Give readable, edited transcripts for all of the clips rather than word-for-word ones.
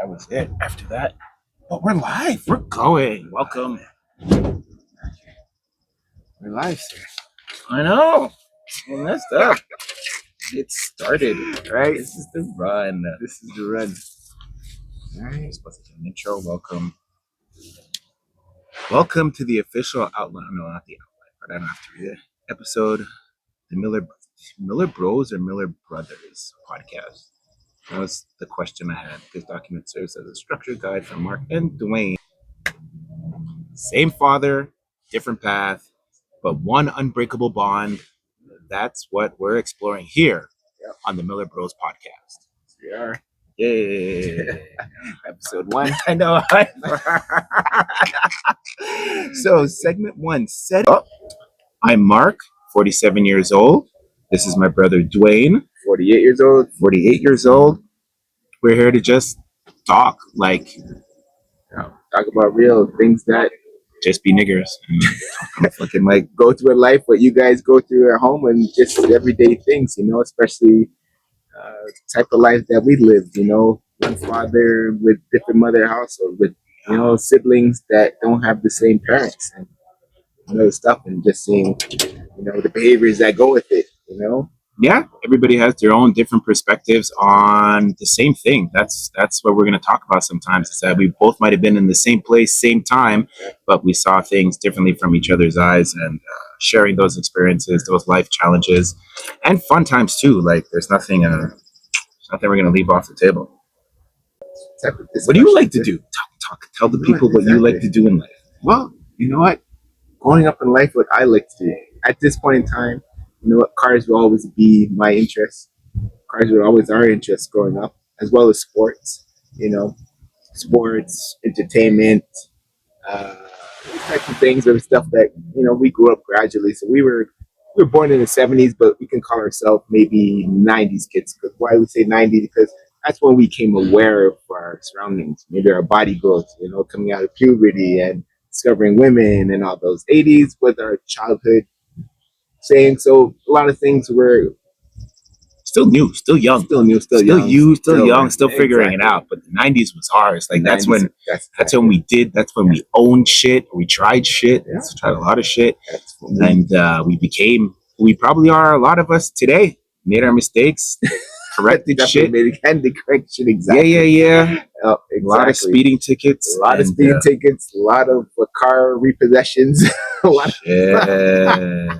That was it. After that, but we're live. We're going. Welcome. We're live, sir. I know. We messed up. It started, right? This is the run. All right. Supposed to do an intro. Welcome. Welcome to the official outline. No, not the outline, but I don't have to read it. Episode, the Miller Bros or Miller Brothers podcast. That was the question I had. This document serves as a structured guide for Mark and Dwayne. Same father, different path, but one unbreakable bond. That's what we're exploring here on the Miller Bros podcast. We are. Yay. Episode 1. I know. So, segment 1. Set up. I'm Mark, 47 years old. This is my brother Dwayne, 48 years old. 48 years old. We're here to just talk, like, Talk about real things that just be niggers. And fucking like, go through in life, what you guys go through at home, and just everyday things, especially type of life that we live, one father with different mother household, with, siblings that don't have the same parents and other stuff, and just seeing, the behaviors that go with it, yeah, everybody has their own different perspectives on the same thing. That's what we're going to talk about sometimes, is that we both might have been in the same place, same time, but we saw things differently from each other's eyes, and sharing those experiences, those life challenges, and fun times too. Like, there's nothing we're going to leave off the table. What do you like to do? Talk. Tell the people what you like to do in life. Well, you know what? Growing up in life, what I like to do at this point in time, cars will always be my interest. Cars were always our interest growing up, as well as sports. Sports, entertainment, these types of things are stuff that we grew up gradually. So we were born in the '70s, but we can call ourselves maybe '90s kids. Because why we say '90s? Because that's when we became aware of our surroundings, maybe our body growth, coming out of puberty and discovering women and all those. '80s was our childhood saying. So a lot of things were still new, still young, still young, still figuring it out. But the '90s was ours. Like, that's when we did. That's when we owned shit. We tried shit. Yeah. We tried a lot of shit, and we became who we probably are. A lot of us today made our mistakes, corrected shit. Made the correction, exactly. Yeah. Oh, exactly. A lot of speeding tickets. A lot of car repossessions. A lot of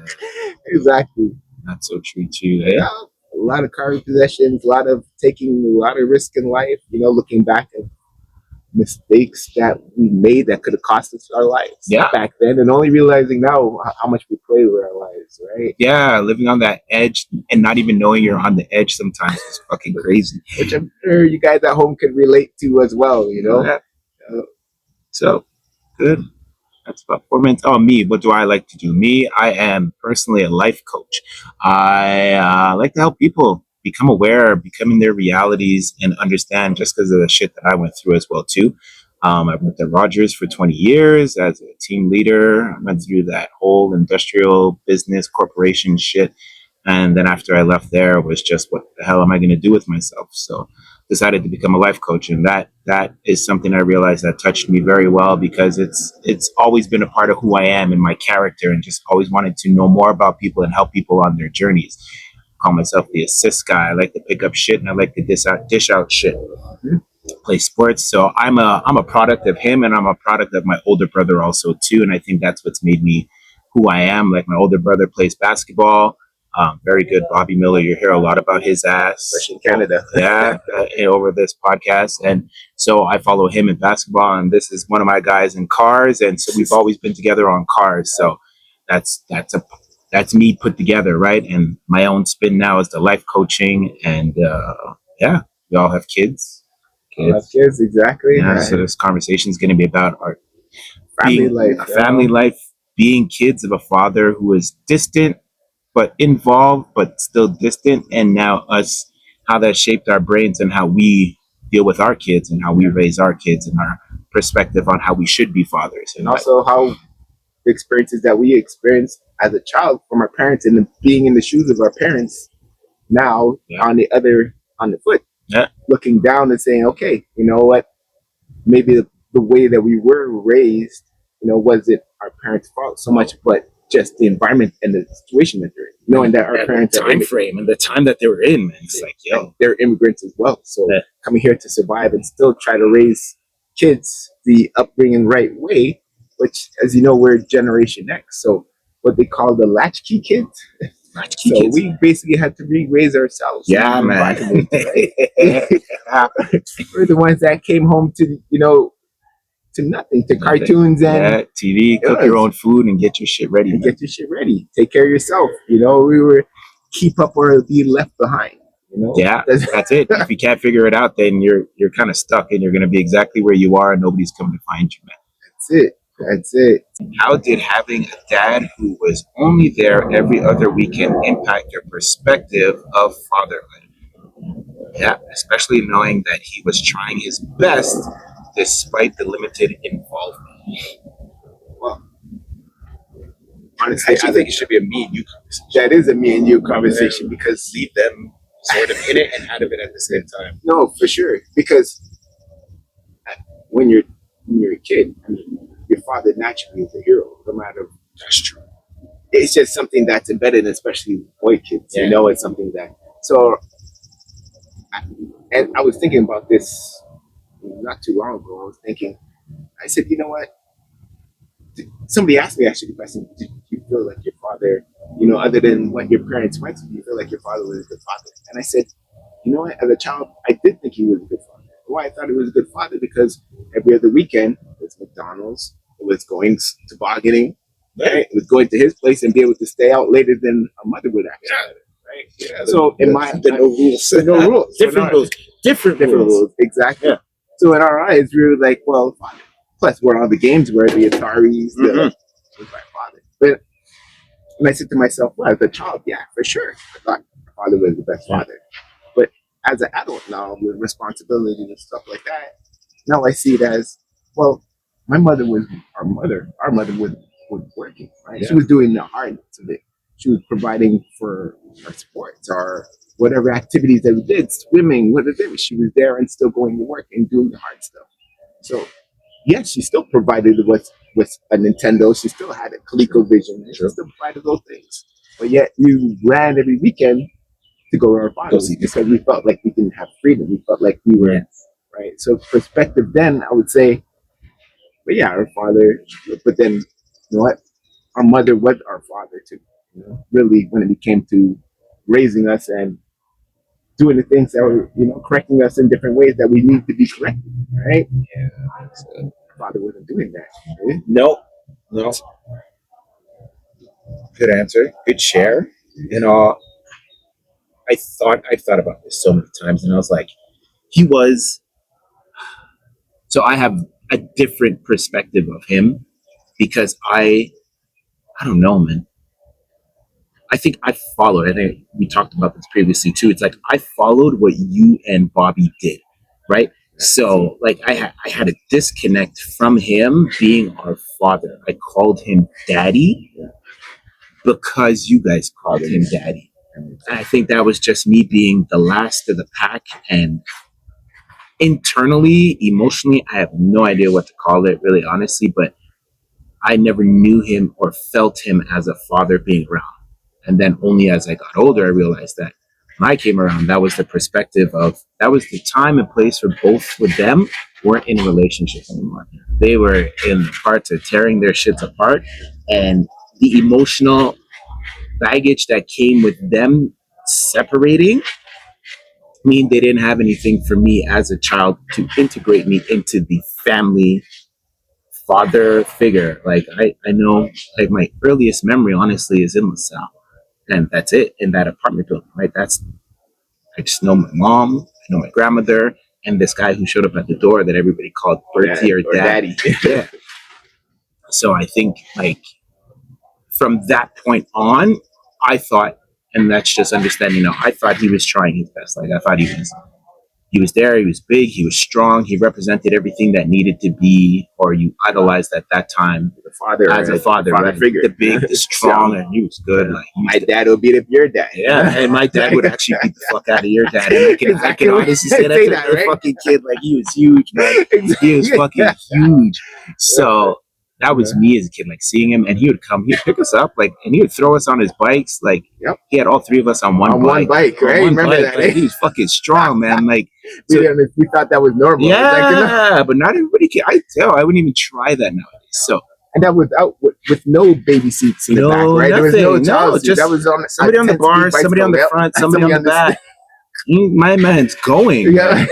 exactly. Not so true too. Eh? Yeah. A lot of car repossessions, a lot of taking a lot of risk in life, looking back at mistakes that we made that could have cost us our lives back then, and only realizing now how much we play with our lives, right? Yeah, living on that edge and not even knowing you're on the edge sometimes is fucking crazy. Which I'm sure you guys at home can relate to as well, Yeah. So, good. That's about 4 minutes. Oh, me. What do I like to do? Me, I am personally a life coach. I like to help people become aware, become in their realities, and understand, just because of the shit that I went through as well too. I worked at Rogers for 20 years as a team leader. I went through that whole industrial business corporation shit. And then after I left there, it was just, what the hell am I going to do with myself? So decided to become a life coach, and that is something I realized that touched me very well, because it's always been a part of who I am and my character, and just always wanted to know more about people and help people on their journeys. I call myself the assist guy. I like to pick up shit, and I like to dish out shit. Play sports. So I'm a product of him, and I'm a product of my older brother also too, and I think that's what's made me who I am. Like, my older brother plays basketball. Very good. Bobby Miller, you hear a lot about his ass. Especially in Canada. Over this podcast. And so I follow him in basketball, and this is one of my guys in cars. And so we've always been together on cars. So that's me put together, right? And my own spin now is the life coaching. And we all have kids. Kids, exactly. Yeah, right. So this conversation is going to be about our family life, being kids of a father who is distant, but involved, but still distant, and now us, how that shaped our brains and how we deal with our kids and how we raise our kids, and our perspective on how we should be fathers. And also how the experiences that we experienced as a child from our parents, and being in the shoes of our parents now on the foot. Yeah. looking down and saying, okay, you know what? Maybe the way that we were raised, wasn't our parents' fault so much, but just the environment and the situation that they're in. Knowing that our And parents the are time frame and the time that they were in, man. It's like, yo, they're immigrants as well. So Yeah. coming here to survive and still try to raise kids the upbringing right way, which, as you know, we're Generation X. So what they call the latchkey kids. latchkey So kids. we basically had to re-raise ourselves. in Yeah, the man. environment, right? We're the ones that came home to, to nothing, to cartoons and Yeah, TV, cook your own food and get your shit ready. Man. get your shit ready. Take care of yourself. We were keep up or be left behind. Yeah, that's it. If you can't figure it out, then you're kind of stuck, and you're going to be exactly where you are, and nobody's coming to find you, man. That's it. How did having a dad who was only there every other weekend impact your perspective of fatherhood? Yeah, especially knowing that he was trying his best despite the limited involvement. Well, I honestly, actually think it should be a me and you conversation. that is a me and you conversation because Leave them sort of in it and out of it at the same time. no, for sure. Because when you're a kid, I mean, your father naturally is a hero, no matter. That's true. It's just something that's embedded, especially boy kids. Yeah. It's something that. So, and I was thinking about this not too long ago. I was thinking, I said, you know what? Somebody asked me actually the question: did you feel like your father, other than what your parents went through, do you feel like your father was a good father? And I said, you know what? As a child, I did think he was a good father. Why I thought he was a good father because every other weekend it was McDonald's, it was going tobogganing, right? It was going to his place and be able to stay out later than a mother would actually. Right? Yeah, So in my there no rules. there are no rules. Different rules. Different rules. Exactly. Yeah. So in our eyes, we were like, well, father. Plus, we're on the games where the Ataris, was my father. But and I said to myself, well, as a child, yeah, for sure, I thought my father was the best father. But as an adult now, with responsibility and stuff like that, now I see it as, well, my mother was our mother. Our mother was working, right? Yeah. She was doing the hard of it. She was providing for our sports, our whatever activities that we did, swimming, whatever. She was there and still going to work and doing the hard stuff. So, yes, she still provided with a Nintendo. She still had a ColecoVision. And she still provided those things. But yet, you ran every weekend to go to our fathers because we felt like we didn't have freedom. We felt like we were right. So, perspective then, I would say, but yeah, our father. But then, you know what? Our mother was our father too. Really, when it came to raising us and doing the things that were, correcting us in different ways that we need to be corrected, right? Yeah. Father wasn't doing that. Right? No. Good answer. Good share. I've thought about this so many times, and I was like, he was. So I have a different perspective of him because I don't know, man. I think I followed. I think we talked about this previously too. It's like I followed what you and Bobby did, right? So like I had a disconnect from him being our father. I called him daddy because you guys called him daddy. And I think that was just me being the last of the pack, and internally, emotionally, I have no idea what to call it, really honestly, but I never knew him or felt him as a father being around. And then only as I got older, I realized that when I came around, that was the perspective of, that was the time and place where both with them weren't in relationships anymore. They were in parts of tearing their shits apart, and the emotional baggage that came with them separating mean they didn't have anything for me as a child to integrate me into the family father figure. Like I know, like my earliest memory honestly is in LaSalle, and that's it, in that apartment building, right? I just know my mom, I know my grandmother, and this guy who showed up at the door that everybody called Bertie or Daddy. Yeah. So I think like from that point on, I thought, and that's just understanding now, I thought he was trying his best. Like I thought he was he was there. He was big. He was strong. He represented everything that needed to be, or you idolized at that time The father, as a father, father right? figure. The big, the strong, and he was good. Yeah. Like he My used to, dad will beat up your dad. yeah, and my dad would actually beat the fuck out of your dad. And I can honestly say that Say to that, the right? fucking kid. Like he was huge, man. He was fucking huge. So that was me as a kid, like seeing him, and he would come, he'd pick us up, like, and he would throw us on his bikes. Like, Yep. he had all three of us on one On bike. one bike, On right? one Remember bike, that, like, eh? he was fucking strong, man. Like, we, so- we thought that was normal. It was like, yeah, but not everybody can. I wouldn't even try that nowadays. So and that was out with no baby seats in the back, right? There was no nothing. child seat. Just That was on somebody on the 10-speed bar, somebody on the bicycle. front, somebody on the back. My man's going. Yeah.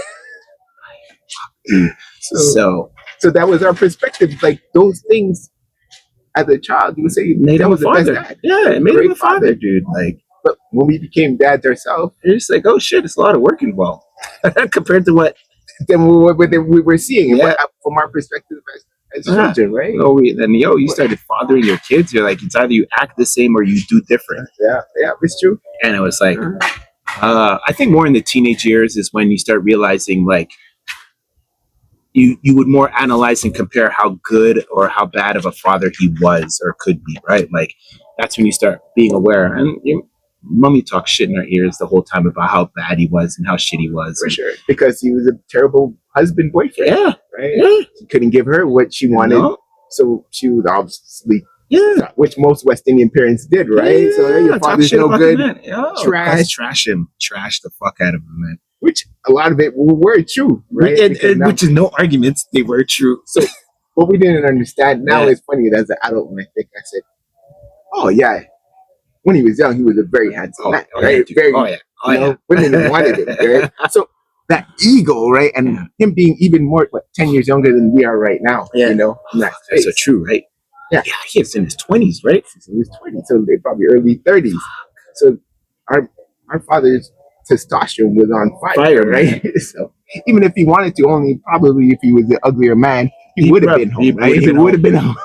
So So that was our perspective. Like those things, as a child, you would say made that him a was the best father. dad. Yeah, it made him Great a father, dude. Like, But when we became dads ourselves, you're just like, oh shit, it's a lot of work involved compared to what. then we were seeing Yeah. from our perspective as Yeah. children, right? Then you started fathering your kids. You're like, it's either you act the same or you do different. Yeah, it's true. And it was like, I think more in the teenage years is when you start realizing like you would more analyze and compare how good or how bad of a father he was or could be, right? Like that's when you start being aware. And your mommy talks shit in our ears the whole time about how bad he was and how shit he was. For And- sure. Because he was a terrible husband boyfriend, Yeah, right? yeah, He couldn't give her what she wanted, no, so she would obviously, yeah. which most West Indian parents did, right? So Yeah, your talk father's shit no about the good, man. Yeah, Trash. trash him, trash the fuck out of him, man. which a lot of it were true, right? Because now- Which is no arguments; they were true. So what we didn't understand now Yeah. is funny as an adult when I think I said, oh yeah, when he was young, he was a very handsome man, yeah, right? dude. Very, Oh yeah, oh you know, yeah. women wanted him, right? So that ego, right? And him being even more, 10 years younger than we are right now, Yeah. you know, in that That's so space. true, right? Yeah. He was in his 20s, right? He was 20, so they probably early 30s. So our father's testosterone was on fire, Fire, right? So even if he wanted to, only probably if he was the uglier man, he would have been home, right? He would have been home.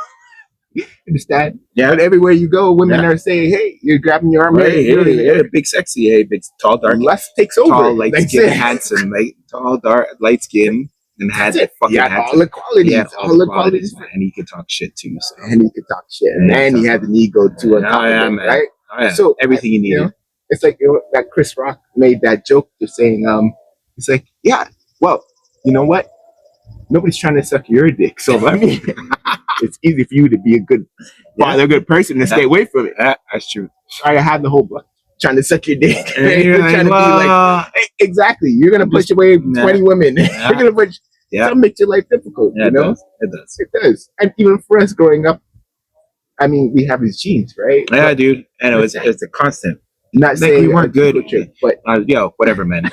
Understand? Yeah. But everywhere you go, women Yeah. are saying, "Hey, you're grabbing your arm, Right, really, yeah, big sexy, hey, big tall, dark, lust takes over." tall, light That's skin, it. handsome, like tall, dark, light skin, and had That's it. fucking Yeah, handsome. all the qualities, Yeah, all the qualities, and he could talk shit too. So and he could talk shit, Yeah, and he talk- had an ego too on Yeah, top yeah, of it, man. right? oh, yeah. So everything you needed. know, it's like that Chris Rock made that joke to saying, it's like, yeah, well, you know what? Nobody's trying to suck your dick, so I mean, it's easy for you to be a good father, a good person, and stay away from it. That's true. Try to have the whole block trying to suck your dick. And you're Trying to be like, exactly. You're gonna push away Nah. 20 women. Yeah. You're gonna push. Yeah. That makes your life difficult. Yeah, You it know, does. It does. it does. And even for us growing up, I mean, we have his genes, right? Yeah, But dude. And it's a constant. not Like saying we weren't good, but whatever, man.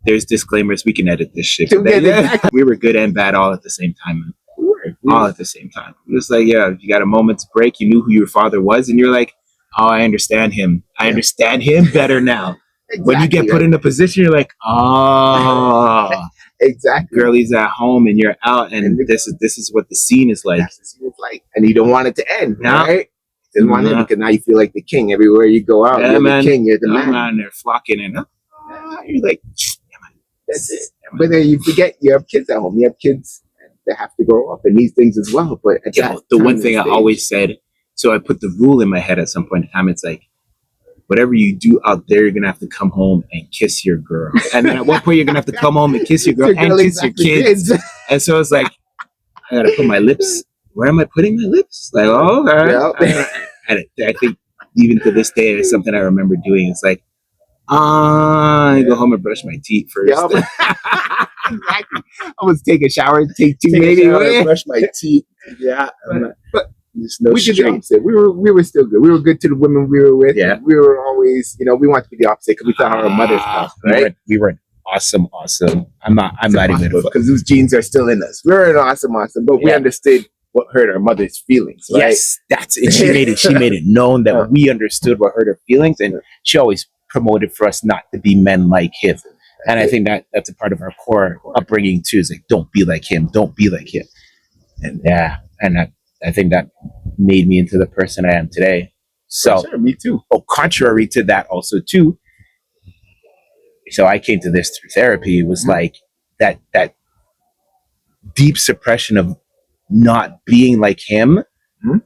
There's disclaimers. We can edit this shit. Yeah, exactly. We were good and bad all at the same time, man. we were. All at the same time. It was like, yeah, you got a moment's break. You knew who your father was, and you're like, oh, I understand him. I Yeah. understand him better now. When you get Exactly, put in a position, you're like, oh, exactly. girlie's at home and you're out, and And the- this is what the scene is like. That's what it's like, and you don't want it to end, No. right? You don't want it No. because now you feel like the king everywhere you go out. Yeah, you're man. the king. You're the Oh, man. man, they're flocking in. You're like, That's it. yeah, man. But then you forget you have kids at home. You have kids that have to grow up and these things as well. But at Yeah, that the time one and thing I stage- always said, so I put the rule in my head at some point in time. It's like, whatever you do out there, you're gonna have to come home and kiss your girl, and then at one point you're gonna have to come home and kiss your girl Your and girl kiss your exactly kids. And so it's like, I gotta put my lips. Where am I putting my lips? Like, oh, all right. Yeah. And I think even to this day, it's something I remember doing. It's like, I go home and brush my teeth first. Yeah, exactly. I was take a shower, take two, Take a maybe. shower, right? brush my teeth. Yeah, But there's no we did the strings. opposite. We were still good. We were good to the women we were with. Yeah. We were always, we wanted to be the opposite because we thought our mothers stuff, right? We were awesome. I'm not even. Because those genes are still in us. We were an awesome, but we Yeah. understood what hurt our mother's feelings, right? Yes, that's it. She made it known that we understood what hurt her feelings, and she always promoted for us not to be men like him. And I think that's a part of our core upbringing too. Is like, don't be like him, don't be like him. And I think that made me into the person I am today. So, For sure, me too. contrary to that, also too, So I came to this through therapy. It was like that deep suppression of not being like him Mhm.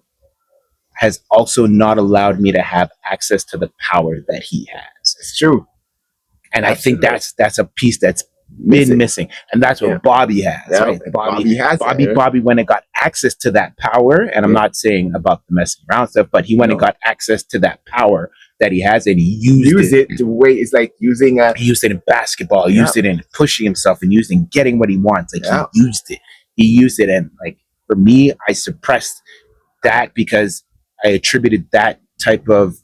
has also not allowed me to have access to the power that he has. It's true. And I think Absolutely. that's a piece that's been missing. And that's what Yeah. Bobby has, Yeah, right? and Bobby has that, right? Bobby went and got access to that power. And I'm Yeah. not saying about the messing around stuff, but he went and No. got access to that power that he has, and he used Use it to wait. It's like using a He used it in basketball, Yeah. used it in pushing himself, and used it in getting what he wants. Like Yeah. he used it. He used it. And like for me, I suppressed that because I attributed that type of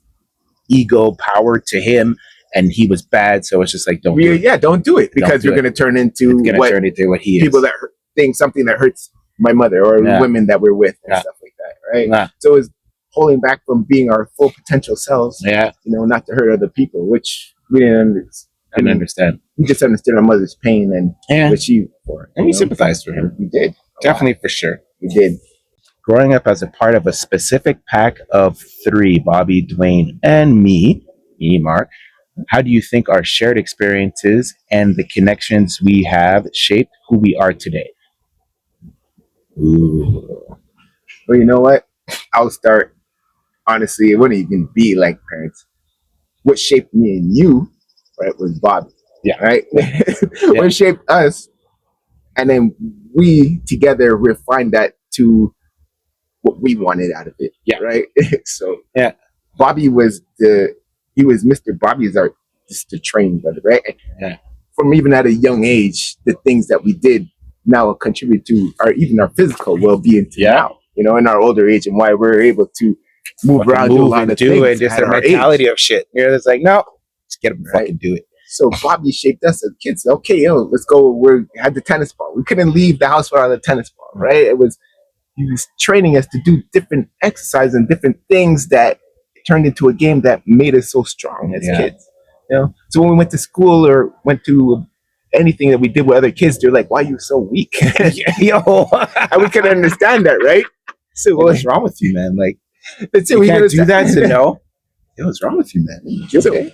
ego power to him, and he was bad. So it's just like, don't do it. yeah, don't do it because Don't do you're it. going to turn into It's gonna what turn into what he is. people that think something that hurts my mother or Yeah. women that we're with and Yeah. stuff like that, right? Yeah. So it's holding back from being our full potential selves, Yeah, not to hurt other people, which we didn't understand. I didn't understand. We just understood our mother's pain and Yeah, what she for. and we sympathized with him. We did. Definitely, for sure. We did. Growing up as a part of a specific pack of three, Bobby, Dwayne, and me, Mark, how do you think our shared experiences and the connections we have shaped who we are today? Ooh. Well, you know what? I'll start. Honestly, it wouldn't even be like parents. What shaped me and you, right, was Bobby. Yeah. Right? What shaped us, and then we together refined that to what we wanted out of it. Yeah. Right? So Yeah. Bobby was Mr. Bobby is just the training brother, right? Yeah. From even at a young age, the things that we did now contribute to even our physical well-being to Yeah. now, in our older age, and why we're able to move Fucking around, do a lot and of do things it. Just at a our mentality age. of shit. You're just like, no, just get him Right. fucking do it. So Bobby shaped us as kids. Okay, let's go. We had the tennis ball. We couldn't leave the house without a tennis ball, right? He was training us to do different exercises and different things that turned into a game that made us so strong as Yeah. kids. So when we went to school or went to anything that we did with other kids, they're like, "Why are you so weak?" Yo, And we couldn't understand that, right? So what's wrong with you, man? Like, that's it. you We can't do that understand. to know. Yo, what's wrong with you, man? You So- okay?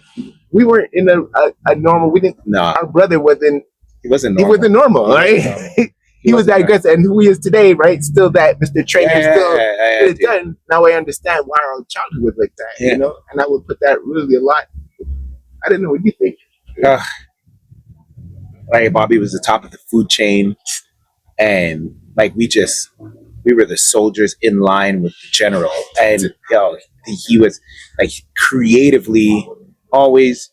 We weren't in a normal. We didn't. No, Our brother wasn't. he wasn't He normal. wasn't normal, He right? wasn't normal. He was that wasn't aggressive, and who he is today, right? Still that Mr. Trainer, still yeah, get it done. Now I understand why our childhood was like that, Yeah. And I would put that really a lot. I don't know what you think. Like Bobby was the top of the food chain, and like we were the soldiers in line with the general, and he was like creatively always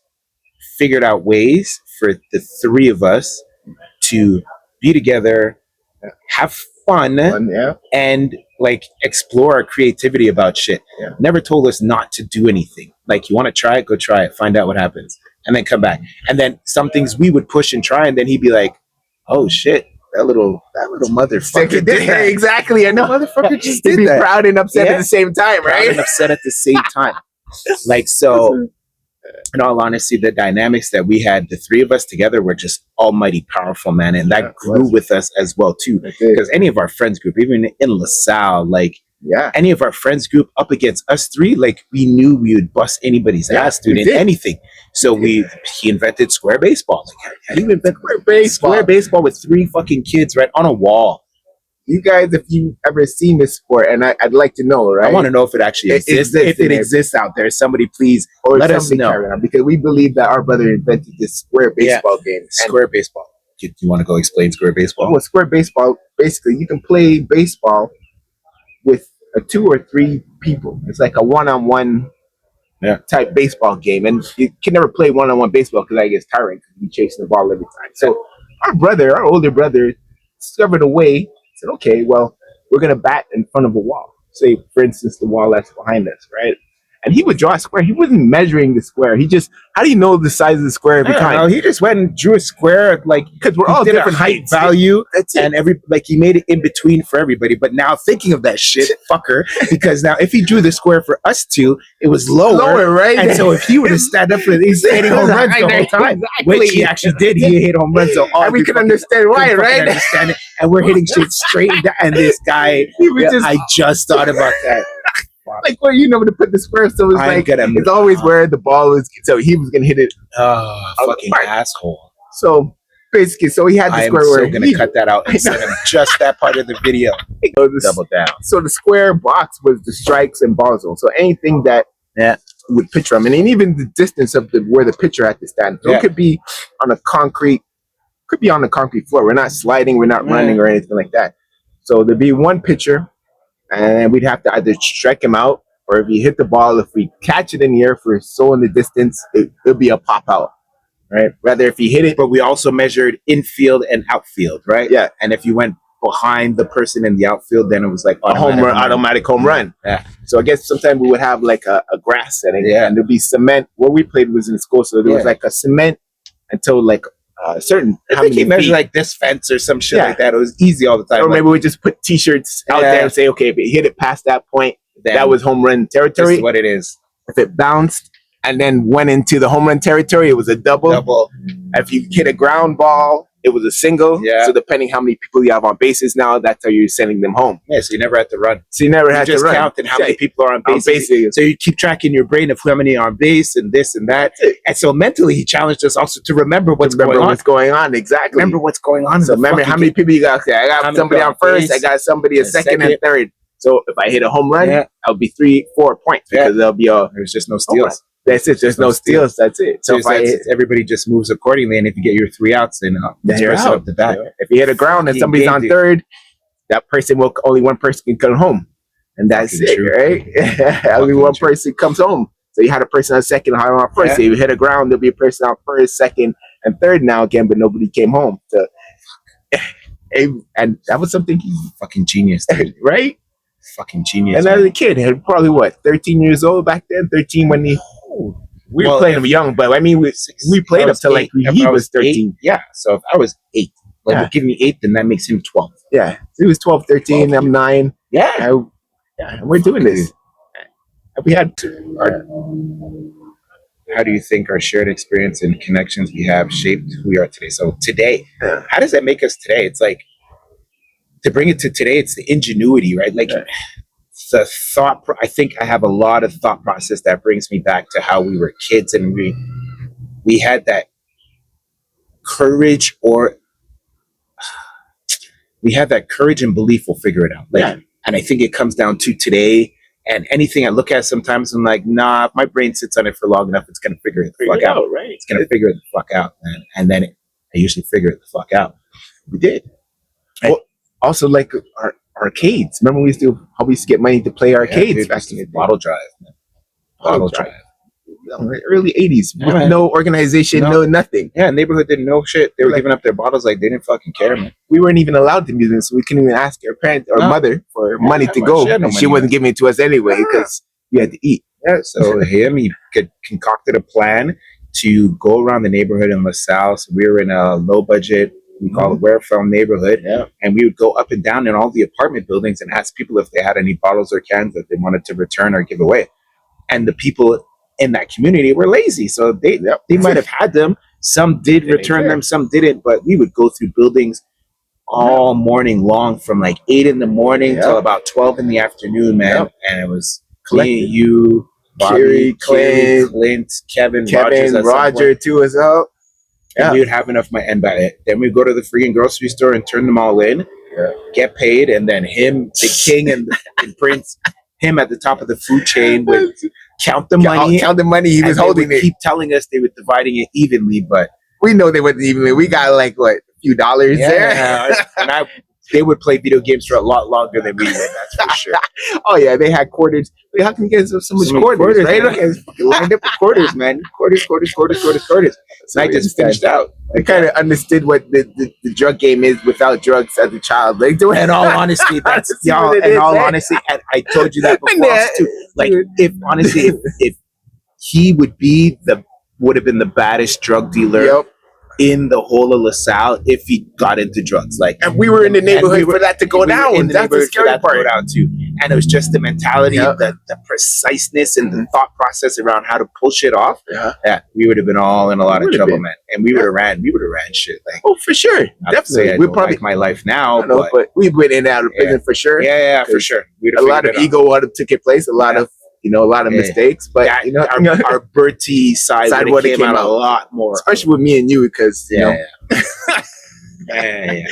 figured out ways for the three of us to be together, have fun, Yeah, and like explore our creativity about shit. Yeah. Never told us not to do anything. Like, you want to try it, go try it, find out what happens, and then come back. And then some things we would push and try, and then he'd be like, "Oh shit, that little motherfucker did that." exactly. I know. Motherfucker just He'd did be that. proud and upset Yeah. at the same time, Proud right? and upset at the same time. Like, so in all honesty, the dynamics that we had, the three of us together, were just almighty powerful, man. And Yeah, that it grew was. with us as well too. That's it. Because any of our friends group, even in LaSalle, like Yeah, any of our friends group up against us three, like we knew we would bust anybody's Yeah, ass, dude, we in did. anything. So he invented square baseball. Like, how do you invent baseball. square baseball with three fucking kids right on a wall? You guys, if you've ever seen this sport, and I'd like to know, right? I want to know if it actually It exists. exists If it in it. exists out there, somebody please or let us somebody know. carry on, because we believe that our brother invented this square Yeah. baseball game. And Square baseball. Do you want to go explain square baseball? well, square baseball, basically, you can play baseball with 2 or 3 people. It's like a one-on-one type baseball game, and you can never play one-on-one baseball because that gets tiring because you're chasing the ball every time. So our older brother, discovered a way. Said, "Okay, well, we're gonna bat in front of a wall. Say, for instance, the wall that's behind us, right?" And he would draw a square. He wasn't measuring the square. He just, how do you know the size of the square every I don't know. time? He just went and drew a square, like, Because we're he all did a different height heights. value, That's it. and he made it in between for everybody. But now thinking of that shit, fucker, because now if he drew the square for us two, it was lower. right? And so if he were to stand up for he's hitting home runs the whole time, which he actually did. He hit home runs. So all and we you can fucking understand why, couldn't fucking right? Understand it. And we're hitting shit straight down. And this guy, He was just I just thought about that. like where you know to put the square. So it's I'm like gonna- it's always where the ball is. So he was gonna hit it. Oh, Oh, fucking right. asshole. So basically, so he had the I am square so where gonna he, cut that out and send him just that part of the video. Double down. So the square box was the strikes and ball zone. So anything that would pitch from, and then even the distance of where the pitcher had to stand. So it could be on a concrete, floor. We're not sliding, we're not running or anything like that. So there'd be one pitcher, and we'd have to either strike him out, or if he hit the ball, if we catch it in the air, if we're so in the distance, it'll be a pop out. Right. Rather, if he hit it, But we also measured infield and outfield, right? Yeah. And if you went behind the person in the outfield, then it was like a home run, automatic home run. Yeah. So I guess sometimes we would have like a grass setting, Yeah. and there'd be cement. Where we played was in school, so there was like a cement until like certain. I think he measured like this fence or some shit like that. It was easy all the time. Or maybe we just put T-shirts out there and say, okay, if it hit it past that point, then that was home run this territory. is what it is. If it bounced and then went into the home run territory, it was a double. Double. If you hit a ground ball, it was a single. Yeah. So depending how many people you have on bases now, that's how you're sending them home. Yeah, so you never had to run. So you never You had to just run. counted how many people are on On base. bases. So you keep track in your brain of how many are on base and this and that. And so mentally, he challenged us also to remember what's going on. What's going on, exactly. Remember what's going on. So remember how many people you got there. I got How somebody many on first. base, I got somebody a second and second. third. So if I hit a home run, I'll be 3-4 points because there'll be a. There's just no home run. steals. That's it. There's no steals. That's it. So So if I hit, everybody just moves accordingly, and if you get your 3 outs, then then you're person out. up the bat. If you hit a ground and He somebody's on engaged it. third, that person will only one person can come home, and that's Fucking it, true. right? Only Fucking one true. person comes home. So you had a person on second, and on first. Yeah. So if you hit a ground, there'll be a person on first, second, and third now again, but nobody came home. So, and that was something, Fucking genius, dude. right? Fucking genius. And man. as a kid, he had probably what, 13 years old back then? 13 when we were Well, playing him young, but I mean, we played I up was till like eight. If he I was 13. 8, yeah. So if I was 8, like Yeah. give me 8, then that makes him 12. Yeah, he was 12, 13. 12. I'm 9. Yeah. Yeah, and we're doing this. We had How do you think our shared experience and connections we have shaped who we are today? So today, Yeah. how does that make us today? It's like, to bring it to today, it's the ingenuity, right? Like the thought. I think I have a lot of thought process that brings me back to how we were kids, and we had that courage, or we have that courage and belief we'll figure it out. Like, Yeah. And I think it comes down to today. And anything I look at sometimes, I'm like, nah, if my brain sits on it for long enough, it's going to figure it the fuck out. right? It's going to figure it the fuck out, man. And then I usually figure it the fuck out. We did. Also, like our arcades. Remember we used to get money to play arcades dude, back in the day. Bottle drive. Man. Bottle drive. Early 80s with man. no organization, no nothing. Yeah, neighborhood didn't know shit. They were Like- giving up their bottles like they didn't fucking care, man. We weren't even allowed to use them, so we couldn't even ask our parents or No. mother for money to well, go. she had no And she money. wasn't giving it to us anyway Yeah. because we had to eat. Yeah, so he concocted a plan to go around the neighborhood in LaSalle. So we were in a low budget, we call it Warefeld neighborhood. Yeah. And we would go up and down in all the apartment buildings and ask people if they had any bottles or cans that they wanted to return or give away. And the people in that community were lazy. So they might have had them. Some did return them, some didn't. But we would go through buildings all morning long from like 8 in the morning till about 12 in the afternoon, man. And it was me, you, Bobby, Kerry, Clint, Kevin, Rogers, at some Roger point. too as well. And we would have enough money. And by it, then we'd go to the freaking grocery store and turn them all in, get paid, and then him, the king and Prince, him at the top of the food chain would count the money. Count the money. He and was they holding would it. keep telling us they were dividing it evenly, but We know they wasn't even. We got like what, a few dollars there. and they would play video games for a lot longer than we would. That's for sure. Oh yeah, they had quarters. Wait, how can you get so much So many quarters? Right? man. It's fucking lined up with quarters, man. Quarters. So And I just finished out. I kind of understood what the drug game is without drugs as a child. Like doing. In all honesty, that's See y'all. what it In is, all man. honesty, and I told you that before. Yeah. Also too. Like, if honestly, if he would have been the baddest drug dealer Yep. in the whole of LaSalle if he got into drugs. Like, And we were in the and neighborhood we were- for that to go we were down. in the That's the neighborhood for scary that to go part. down too. and it was just the mentality, Yeah. the preciseness, and the thought process around how to pull shit off. Yeah. Yeah, we would have been all in a lot We of would've trouble, been. man. And we would have ran shit. Like, Oh, for sure. not to say Definitely. I We don't probably like my life I now, don't know, but we've been in and out of prison for sure. yeah, for sure. We'd A have lot of figured it out. ego would have taken place, a lot Yeah. of a lot of Yeah. mistakes, but Yeah, you know, our Bertie side Side would would've have came came out a out. lot more. especially with me and you, because you know yeah.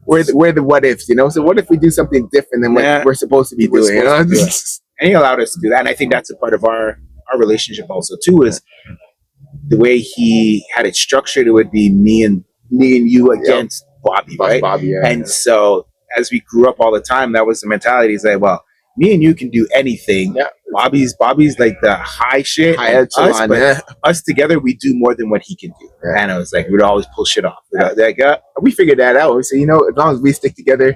we're the what ifs, you know. So what if we do something different than what Yeah. we're supposed to be We're doing? You know? supposed to do it. And he allowed us to do that. And I think that's a part of our relationship also too, is the way he had it structured. It would be me and you against Bobby, Boss right? Bobby, yeah. And so as we grew up all the time, that was the mentality. He's like, well, me and you can do anything. Yeah. Bobby's like the high shit. High and us, echelon, but yeah. us together, we do more than what he can do. Yeah. And I was like, we'd always pull shit off. Yeah. Like, We figured that out. We said, you know, as long as we stick together,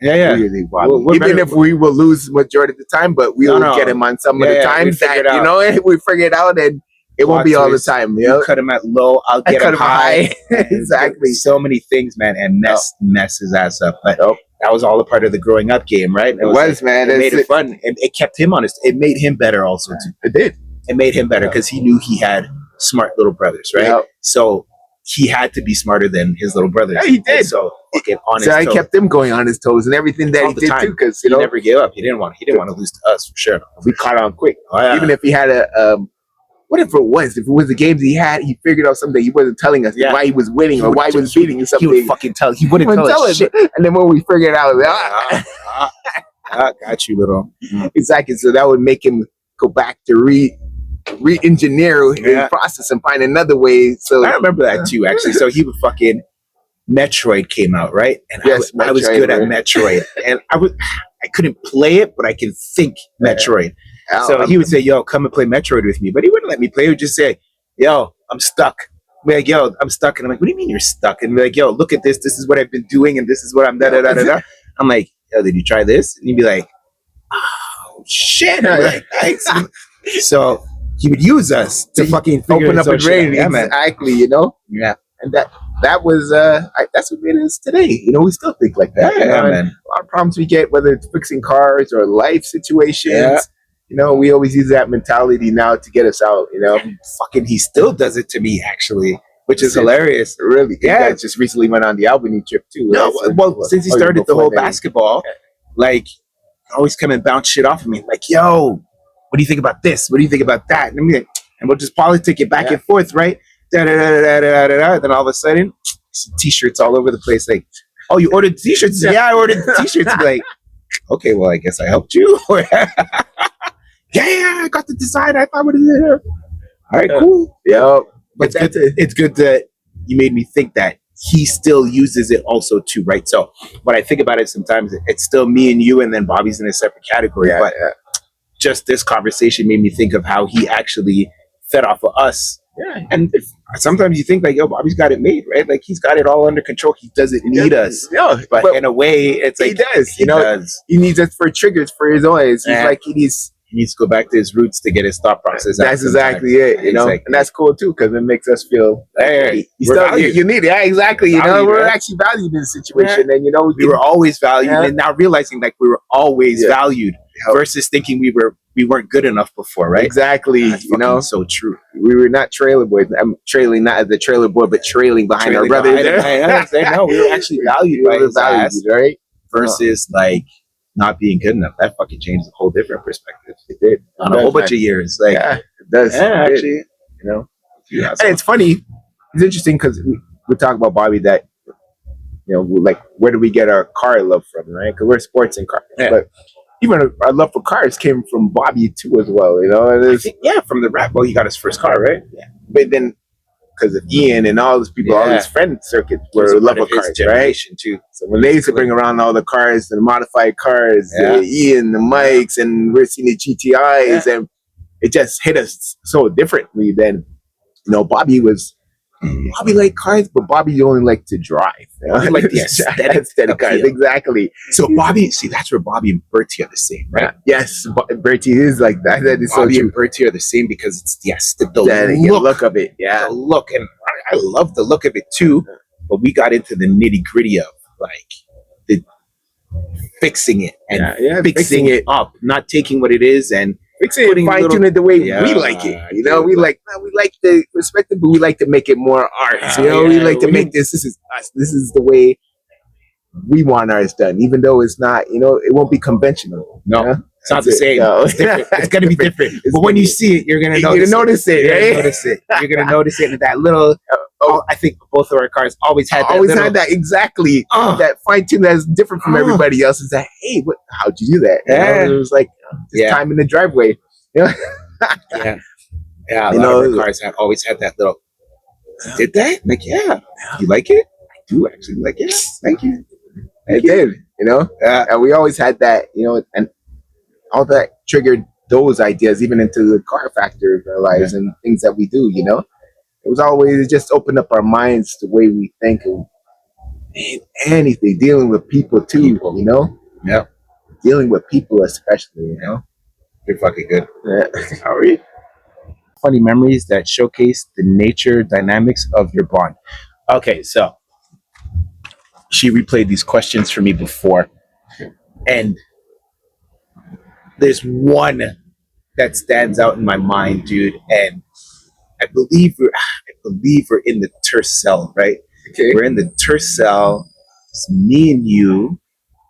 yeah. we really Bobby. We're Even better- if we will lose majority of the time, but we will No. get him on some of Yeah, the yeah, times we'd figure that it you out. know we figure it out, and it won't be all the Watch this. time. You You know, cut him at low, I'll I get cut him him high. high. Exactly. So many things, man, and mess his ass up. But Nope. that was all a part of the growing up game, right? It was, man. It made It's- it fun. It kept him honest. It made him better also too. It did. It made him better because he knew he had smart little brothers, right? Yeah. So he had to be smarter than his little brothers. Yeah, he did. And so fucking on So his I toes. kept him going on his toes and everything that All he the did time. too, because He you know never gave up. He didn't want to lose to us for sure. we caught on quick. Oh, yeah. Even if he had a whatever it was, if it was the games he had, he figured out something he wasn't telling us Yeah. why he was winning He or would- why he was beating or he something. would fucking tell. He wouldn't wouldn't tell us shit. And then when we figured out, Got you, little. exactly, so that would make him go back to re-engineer Yeah. his process and find another way. So I remember that too, actually. So he would fucking Metroid came out, right? And Yes, I was Metroid, good at right. Metroid, and I couldn't play it, but I can think Metroid. So he would say, "Yo, come and play Metroid with me," but he wouldn't let me play. He would just say, "Yo, I'm stuck." Be like, "Yo, I'm stuck," and I'm like, "What do you mean you're stuck?" And be like, "Yo, look at this. This is what I've been doing, and this is what I'm da da da da da." I'm like, "Yo, did you try this?" And he'd be like, "Oh shit!" I'm like, "Thanks." So he would use us to fucking figure open up his own his shit out. brain, Yeah, man. exactly, you know. Yeah, And that was that's what made us today. You know, we still think like that. yeah, you know? And man. a lot of problems we get, whether it's fixing cars or life situations. Yeah. You know, we always use that mentality now to get us out. You know, And fucking, he still does it to me, actually, which is Yeah. hilarious. really. Yeah. Yeah, just recently went on the Albany trip too. No, right? So- well, since he oh, started the before whole then. basketball, like, always come and bounce shit off of me. Like, yo, what do you think about this? What do you think about that? And, and we'll just politic it back Yeah. and forth, right? Da, da, da, da, da, da, da. Then all of a sudden, some t-shirts all over the place. Like, oh, you ordered t-shirts? Yeah, I ordered t-shirts. Be like, okay, well, I guess I helped you. Yeah, I got the design. I thought, what is it? All right, cool. Yeah, But it's good that you made me think that he still uses it also too, right? So when I think about it, sometimes it's still me and you, and then Bobby's in a separate category. yeah, But yeah. just this conversation made me think of how he actually fed off of us. Yeah. And sometimes you think like, yo, Bobby's got it made, right? Like he's got it all under control. He doesn't need us. Yeah, But in a way, it's he like does. he You know, does. he needs us for triggers for his own. He's Yeah. like he needs. He needs to go back to his roots to get his thought process out That's sometimes. exactly it. You know, Exactly. and that's cool too because it makes us feel. Hey, You, we're still, valued. you need it. Yeah, exactly. You know, Valued, we're right? actually valued in this situation, and you know, We were always valued, Yeah. and now realizing like we were always Yeah. valued versus thinking we weren't good enough before, right? exactly. That's You know, fucking so true. we were not trailer boys. I'm trailing not as a trailer boy, but trailing behind our brothers. No, we were actually valued by We were his ass right? versus like not being good enough. That fucking changed a whole different perspective It did. on a whole bunch of years. Like, Yeah, it does. yeah, It did, actually, you know. yeah, And it's funny. It's interesting because we talk about Bobby that, you know, like where do we get our car love from, right? Because we're sports and cars, Yeah. but even our love for cars came from Bobby too, as well. You know, and I it's, think, yeah, from the rap. Well, he got his first car, right? Yeah, but then because of Ian and all those people, all Yeah. his friend circuits He was were a love part of his cars, right? generation too. So when they used to bring around all the cars, the modified cars, Yeah. Ian, the Mikes, and we're seeing the GTIs, and it just hit us so differently than, you know, Bobby liked cars, but Bobby only liked to drive. You know? Bobby liked the aesthetic cars, appeal. exactly. So Bobby, see, that's where Bobby and Bertie are the same, right? Yes, Bertie is like that. That is so Bobby true. and Bertie are the same because it's the The look, look of it, yeah. the look, and I love the look of it too. But we got into the nitty gritty of like fixing it and fixing it up, not taking what it is and fixing it, putting fine little- tune it the way Yeah, we like it. You know, dude, we like to respect it, but we like to make it more ours. You know, we like to make this is us. This is the way we want ours done, even though it's not. You know, it won't be conventional. No, you know? it's not the That's it. same. No. It's different. It's gonna be different. It's But when gonna you be- see it, you're gonna You're gonna notice it. notice it, You're gonna right? notice it. You're gonna notice it. And that little. Oh. I think both of our cars always had that. Always little, had that exactly. Oh. That fine tune that's different from everybody else. Is that hey, how'd you do that? You know, Yeah. it was like just time in the driveway. Yeah, yeah. A You lot know, of our cars have always had that little. Did that? Like, yeah. You like it? I do actually like it. Thank you. It did, you know, and we always had that, you know, and all that triggered those ideas even into the car factor of our lives and things that we do. You know, it was always it just opened up our minds the way we think of anything, dealing with people too. You know, Yeah. dealing with people especially. You know, You're fucking good. how are you? Funny memories that showcase the nature dynamics of your bond. Okay, so she replayed these questions for me before, and there's one that stands out in my mind, dude. And I believe we're in the Tercel, right? Okay. We're in the Tercel. It's me and you,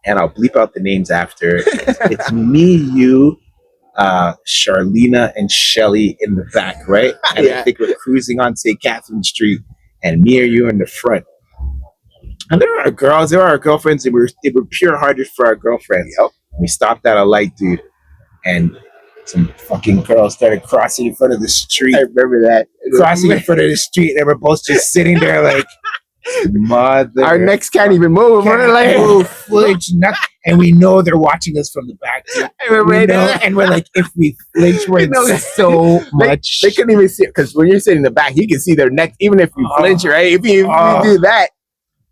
and I'll bleep out the names after. It's me, you, Charlena, and Shelly in the back, right? And I Yeah. think we're cruising on St. Catherine Street, and me or you in the front. And there are girls, there are our girlfriends, and they were pure-hearted for our girlfriends. Yep. We stopped at a light, dude, and some fucking girls started crossing in front of the street. I remember that. Crossing in front of the street, and we're both just sitting there like, mother. Our necks can't even move. We're like, flinch, nothing. And we know they're watching us from the back. Dude. I remember We know, that. and we're like, if we flinch, we're in No, so much. They couldn't even see it because when you're sitting in the back, you can see their neck. Even if you flinch, right? If you do that,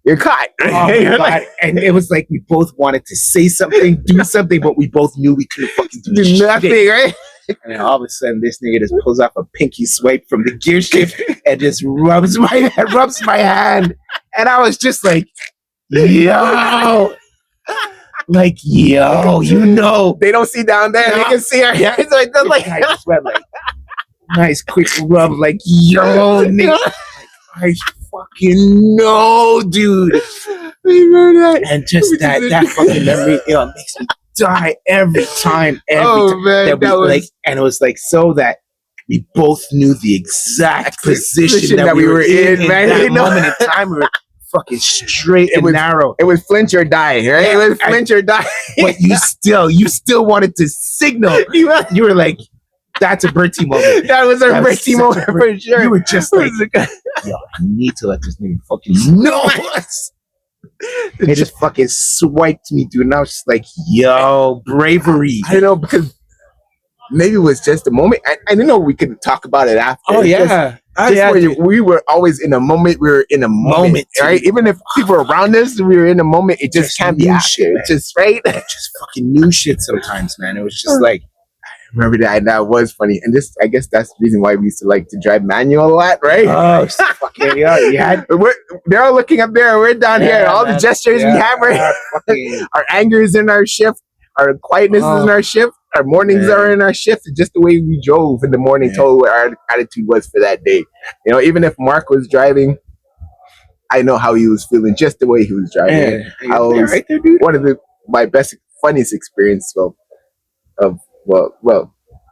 you're caught. Oh my You're God. like, And it was like we both wanted to say something, do something, but we both knew we couldn't fucking do do nothing, shit. right? And then all of a sudden, this nigga just pulls off a pinky swipe from the gear shift and just rubs my hand. And I was just like, yo. Like, yo, you know. They don't see down there. They can see our hands like that. Like, I just went like, nice quick rub, like, yo, nigga. I fucking know, dude. remember that? And just that fucking memory, it makes me die every time. Oh man, that we, that was like, and it was like so that we both knew the exact position that we were in, man. That You know? moment in time, we were fucking straight It and was- narrow. it was flinch or die, right? Yeah, It was flinch or die. But you still wanted to signal. You were like, that's a Bertie moment. That was our That was breaking such moment a for sure. You were just like, yo, I need to let this nigga fucking know us. It just fucking swiped me, dude. And I was just like, yo, bravery. I don't know because maybe it was just a moment. I didn't know we could talk about it after. Oh, It's yeah. just where we were always in a moment. We were in a moment, right? Even if people were around us, we were in a moment. It just Just can't be new after. shit, man. It's just right. just fucking new shit sometimes, man. It was just like, Remember that? And that was funny. And this, I guess, that's the reason why we used to like to drive manual a lot, right? oh, fucking, yeah, you had They're all looking up there. We're down here. Yeah, All the man. gestures we have, right? fucking, Our anger is in our shift. Our quietness is in our shift. Our mornings Yeah. are in our shift. Just the way we drove in the morning Yeah. told what our attitude was for that day. You know, even if Mark was driving, I know how he was feeling just the way he was driving. yeah. I was- right there, dude. One of my best, funniest experience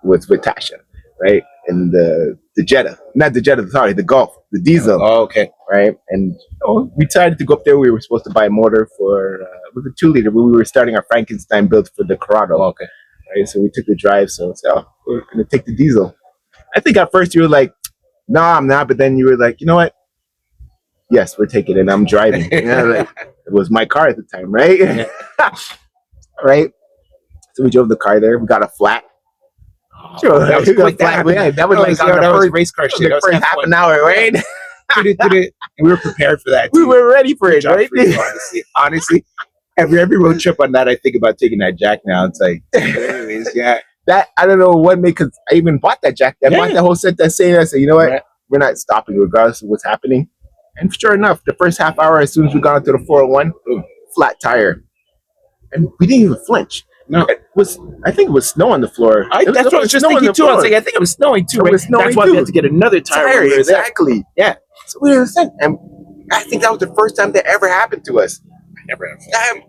was with Tasha, right? And the Jetta, not the Jetta, sorry, the Golf, the diesel, Oh, okay. right? And we decided to go up there. We were supposed to buy a motor for it was a 2-liter, but we were starting our Frankenstein build for the Corrado. Oh, okay. Right? So we took the drive. So we're gonna take the diesel. I think at first you were like, "No, I'm not," but then you were like, "You know what? Yes, we're taking it. And I'm driving." You know, like, it was my car at the time, right? Right. So we drove the car there. We got a flat. Sure, that was we got quick. a flat. Yeah, that was like on the that was first, race car shit. the first half an hour, right? And we were prepared for that. We too. were ready for Good it, job right? for you, honestly, every road trip on that, I think about taking that jack now. It's like, anyways, yeah. That I don't know what made, because I even bought that jack. I bought Yeah. that whole set that saying, I said, you know what? Right. We're not stopping regardless of what's happening. And sure enough, the first half hour, as soon as we got onto the 401, flat tire. and we didn't even flinch. No. I think it was snow on the floor. That's what I was just snow on thinking the too. I was floor. like, I think it was snowing too. It Right? was snowing That's why too. we had to get another tire. when we were there. Exactly. Yeah. So we were saying, and I think that was the first time that ever happened to us. I never have.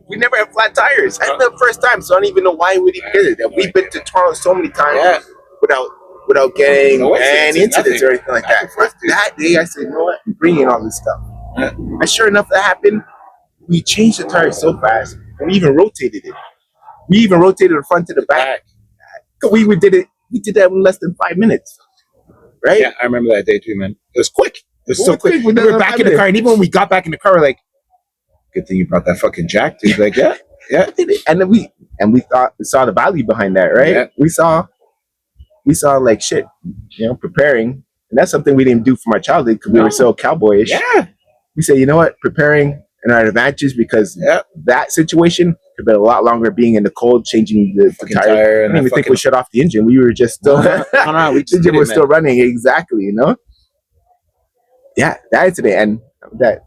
We never had flat tires. That's the first time, so I don't even know why we even did it. And we've been to Toronto so many times Yeah. without getting No any incidents or anything like that. Nothing for us, dude. That day, I said, you know what? I'm bringing all this stuff. Yeah. And sure enough, that happened. We changed the tires so fast, and we even rotated it. We even rotated the front to the back. We did it. We did that in less than 5 minutes. Right? Yeah, I remember that day too, man. It was quick. It was It so was quick. quick. We We did it were in back 5 in the car, minutes. and even when we got back in the car, we're like, "Good thing you brought that fucking jack, dude." Like, yeah, yeah. And then we saw the value behind that, right? Yeah. We saw like shit, preparing, and that's something we didn't do from our childhood because we No. were so cowboyish. Yeah, We say, you know what, preparing and our advantages because yeah. that situation could be a lot longer being in the cold, changing the Fucking tire. tire I and didn't even think we shut off the engine. We were just still, No, we the just engine did it, was man. still running exactly, Yeah, that incident and that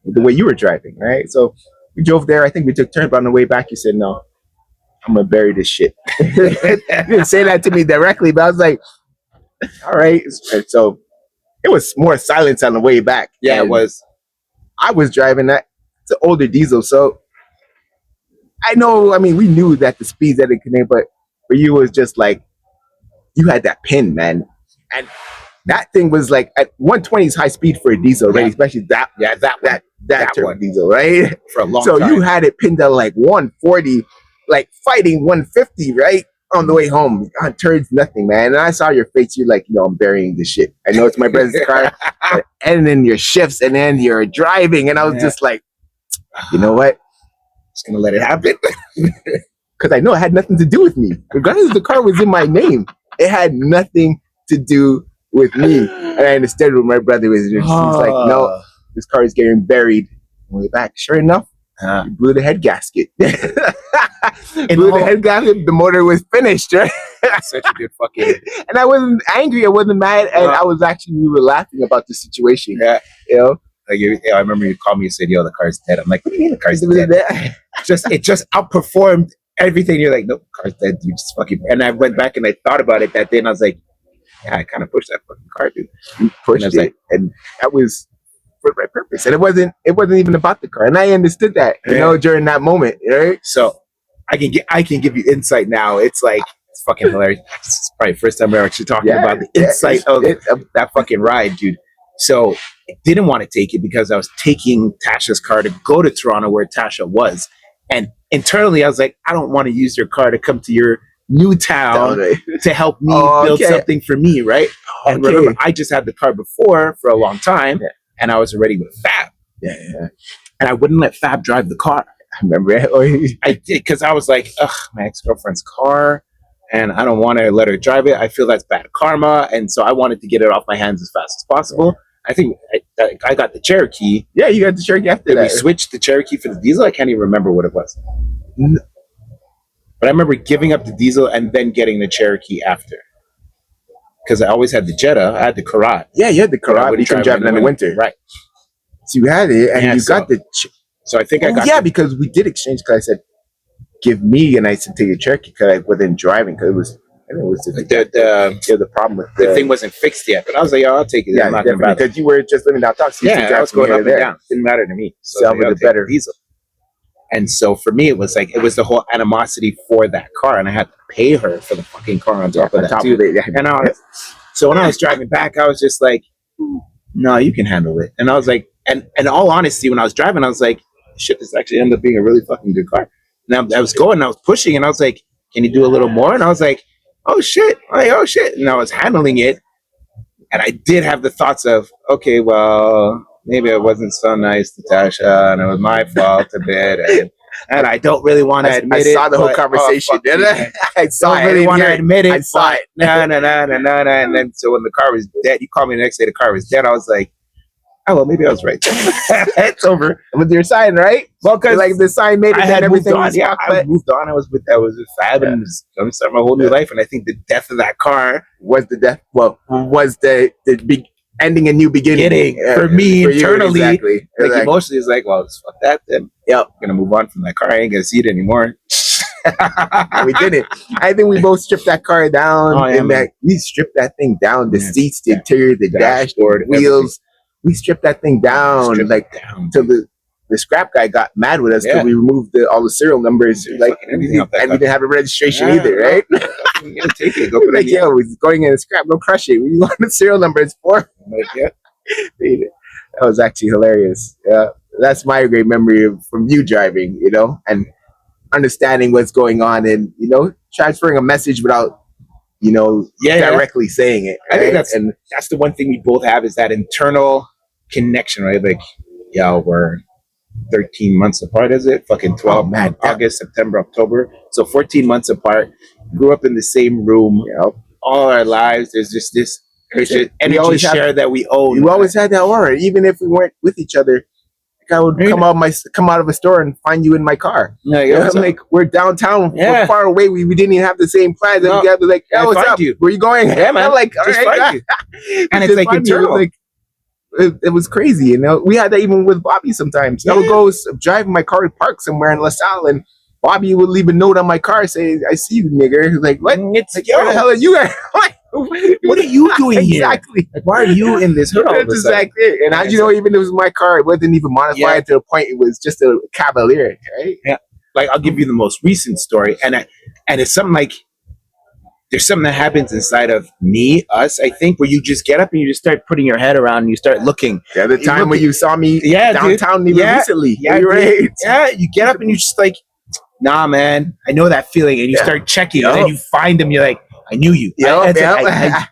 the way you were driving, right? So we drove there. I think we took turns, but on the way back, you said, "No, I'm gonna bury this shit." You didn't say that to me directly, but I was like, "All right." And so it was more silence on the way back. Yeah, it And was. I was driving that. It's an older diesel, so I know. I mean, we knew that the speeds that it could, but for you it was just like you had that pin, man, and that thing was like at 120 is high speed for a diesel, right? Yeah. Especially that That turbo one. diesel, right? For a long So time. you had it pinned at like 140, like fighting 150, right? On the way home. On turns, nothing, man. And I saw your face, you're like, I'm burying this shit. I know it's my brother's car. And then your shifts, and then you're driving. And I was Yeah. just like, you know what? Just gonna let it happen. Because I know it had nothing to do with me. Regardless if the car was in my name, it had nothing to do with me. And I understood what my brother was doing. He's like, no, this car is getting buried. On the way back, sure enough, you blew the head gasket. Blew the head gasket, the motor was finished, right? Such a good fucking. And I wasn't angry, I wasn't mad, and I was actually, we were laughing about the situation. Yeah. Like, I remember you called me and said, "Yo, the car's dead." I'm like, "What do you mean the car's dead?" It just outperformed everything. You're like, "Nope, car's dead, dude. Just fucking." And I went back and I thought about it that day, and I was like, "Yeah, I kind of pushed that fucking car, dude." You pushed And I was it, like, and that was for the right purpose. And it wasn't even about the car. And I understood that, during that moment, right? So I can give you insight now. It's like it's fucking hilarious. It's probably the first time we're actually talking about the insight of that fucking ride, dude. So I didn't want to take it because I was taking Tasha's car to go to Toronto where Tasha was. And internally I was like, I don't want to use your car to come to your new town to help me build something for me, right? And remember, I just had the car before for a long time, and I was already with Fab. Yeah. And I wouldn't let Fab drive the car. I remember it. I did, because I was like, ugh, my ex-girlfriend's car, and I don't want to let her drive it. I feel that's bad karma, and so I wanted to get it off my hands as fast as possible. I think I got the Cherokee. Yeah, you got the Cherokee after that. We switched the Cherokee for the diesel. I can't even remember what it was. But I remember giving up the diesel and then getting the Cherokee after. Because I always had the Jetta. I had the Karat. Yeah, you had the Karat, but you couldn't drive it in the winter. Right. So you had it, and you got the... So I think I got... Yeah, because we did exchange, because I said, give me, and I said, take a Cherokee, because I wasn't driving, because it was... I think it was the problem with the thing wasn't fixed yet, but I was like, "Yo, I'll take it." Yeah, because you were just living downtown. So I was going up and down. Didn't matter to me. So I was the better diesel. And so for me, it was the whole animosity for that car, and I had to pay her for the fucking car on top of that too. And so when I was driving back, I was just like, "No, you can handle it." And I was like, and in all honesty, when I was driving, I was like, "Shit, this actually ended up being a really fucking good car." And I was going, I was pushing, and I was like, "Can you do a little more?" And I was like, oh shit, and I was handling it, and I did have the thoughts of, okay, well, maybe I wasn't so nice to Tasha, and it was my fault a bit, and I don't really want to admit it. I saw the whole conversation, didn't I? I saw it. I don't really want to admit it. I saw it. No. And then so when the car was dead, you called me the next day, the car was dead. I was like, oh, well, maybe I was right. It's over. With your sign, right? Well, because like the sign made it, and everything was I moved on. I was with Fab, and I'm starting my whole new life. And I think the death of that car was the death. Well, was the ending a new beginning. For me, For you, internally, exactly. like Exactly. emotionally, it's like, well, just fuck that. Then Yep. I'm gonna move on from that car. I ain't gonna see it anymore. We did it. I think we both stripped that car down, Oh, yeah, and man. that we stripped that thing down. The Yeah. seats, the interior, the Dashboard, dashboard, wheels. We stripped that thing down, Strip like it down. till the scrap guy got mad with us because Yeah. we removed all the serial numbers, Yeah, like, fucking everything off that and we car. didn't have a registration Yeah, either, no. right? You gotta take it. Go put it Like, in. yo, it's going in the scrap. Go crush it. We want the serial numbers for. Like, yeah. That was actually hilarious. Yeah, that's my great memory from you driving, and understanding what's going on, and transferring a message without, Yeah. directly saying it. I think right? that's the one thing we both have is that internal connection, right? Like, yeah, we're 13 months apart, is it? Fucking 12, Oh, man. August, September, October. So 14 months apart. Grew up in the same room all our lives. There's just this energy always have- share that we own. you always had that aura, even if we weren't with each other. Like I would Really? come out of a store and find you in my car. Yeah, You know, like we're downtown, Yeah. we're far away. We didn't even have the same plans. No. And you guys be like, I "Hey, what's find up? you. Where you going?" Yeah, man. I'm like, "All Just right, find you. And it's like find you. internal. Like, it was crazy. We had that even with Bobby sometimes. I would Yeah. go driving my car to park somewhere in LaSalle, and Bobby would leave a note on my car saying, "I see you, nigger." He's like, "What? It's Like, where the hell are you at?" What are you doing here? Exactly. Like, why are you in this hood all of That's a sudden? exactly it. And how'd you know even it was my car? It wasn't even modified Yeah. to the point it was just a Cavalier, right? Like, I'll give you the most recent story, and it's something like there's something that happens inside of us, I think, where you just get up and you just start putting your head around and you start looking. The other time when you saw me Yeah, dude. downtown even Yeah. recently. Yeah, You're dude. right. Yeah, you get up and you just like, nah, man, I know that feeling, and you Yeah. start checking, Yup. and then you find them. You're like, I knew you. Yup, I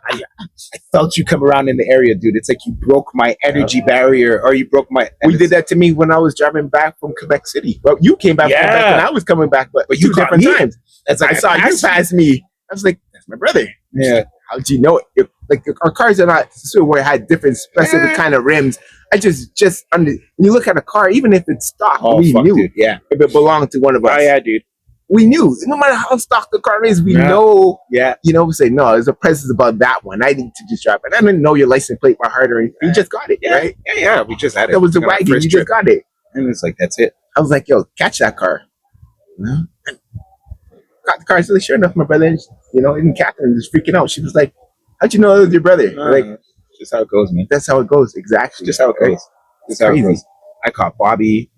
felt you come around in the area, dude. It's like you broke my energy barrier, or you broke my. We did that to me when I was driving back from Quebec City. Well, you came back from Quebec Yeah. and I was coming back, but But you two caught different me. times. It's like I saw you passed pass me. I was like, "That's my brother." Yeah. How'd you know it? Like our cars are not so where it had different specific kind of rims. I just when you look at a car, even if it's stock, Oh, we fuck, knew dude. Yeah. if it belonged to one of us. Oh, yeah, dude. We knew, no matter how stock the car is, we Yeah. know. Yeah. We say, no, there's a presence about that one. I need to just drive it. I didn't know your license plate by heart or anything. You just got it, Yeah. right? Yeah. We just had it. That was the On our wagon. first You trip. just got it. And it's like, that's it. I was like, yo, catch that car. Got the car. So sure enough, my brother, even Catherine was freaking out. She was like, how'd you know it was your brother? Like, Just how it goes, man. that's how it goes. Exactly. Just how it Right? goes. Just how it Crazy. goes. I caught Bobby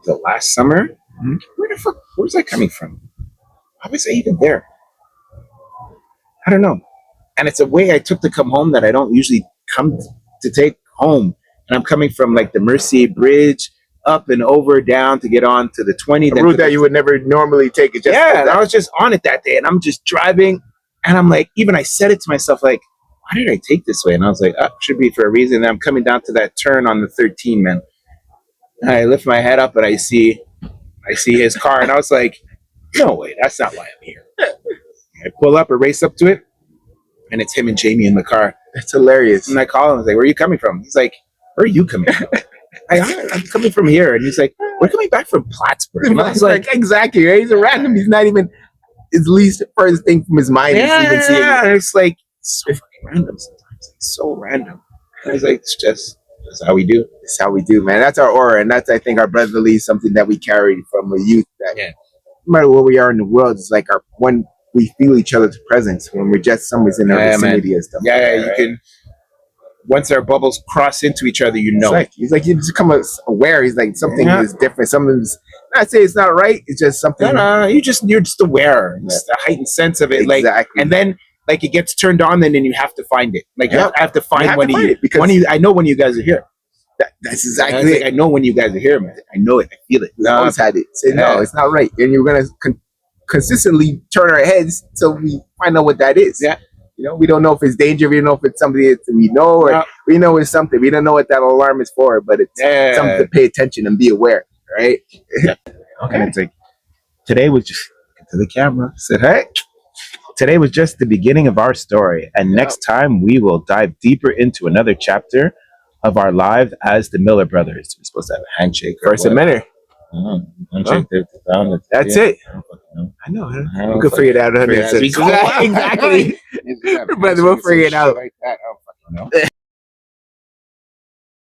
the last summer. Mhm. Where's that coming from? How was I even there? I don't know. And it's a way I took to come home that I don't usually come to take home. And I'm coming from like the Mercier Bridge up and over down to get on to the 20. A then route to that the- you would never normally take. It just yeah, and I was just on it that day, and I'm just driving, and I'm like, even I said it to myself, like, why did I take this way? And I was like, should be for a reason. And I'm coming down to that turn on the 13, man. And I lift my head up, and I see his car, and I was like, no way, that's not why I'm here. I pull up or race up to it, and it's him and Jamie in the car. It's hilarious. And I call him, I was like, where are you coming from? He's like, where are you coming from? I'm coming from here. And he's like, we're coming back from Plattsburgh. And I was like, exactly, right? He's a random. He's not even his least first thing from his mind is even seeing. yeah. And it's like so fucking random sometimes. Like, so random. And I was like, that's how we do. That's how we do, man. That's our aura, and that's I think our brotherly something that we carried from a youth. That no matter where we are in the world, it's like when we feel each other's presence when we're just somebody's in our Yeah, man. vicinity and stuff. Yeah, like that, you right? can. Once our bubbles cross into each other, you know. He's like you just become aware. He's like something Yeah. is different. Something's not say it's not right. It's just something. No, you're just aware. It's a heightened sense of it. Like, Exactly. and then like it gets turned on, and then you have to find it. Like Yep. I have to You find have when to find you it because- when you. I know when you guys are here. That's And exactly it's it. like, I know when you guys are here, man. I know it. I feel it. We always had it. Say no, Yeah. it's not right, and you're gonna consistently turn our heads till we find out what that is. Yeah. We don't know if it's danger. We don't know if it's something that we know, or Yeah. we know it's something. We don't know what that alarm is for, but it's Yeah. something to pay attention and be aware, right? And it's like today was just to the camera. Said, hey. Today was just the beginning of our story, and next time we will dive deeper into another chapter of our lives as the Miller brothers. We're supposed to have a handshake. or First a what? minute. Handshake. That's yeah. it. I don't fucking know. I know. I We don't could figure it out. figure it out as we go. Exactly. Yeah, Brother, we'll figure it out. Like that. I don't fucking know.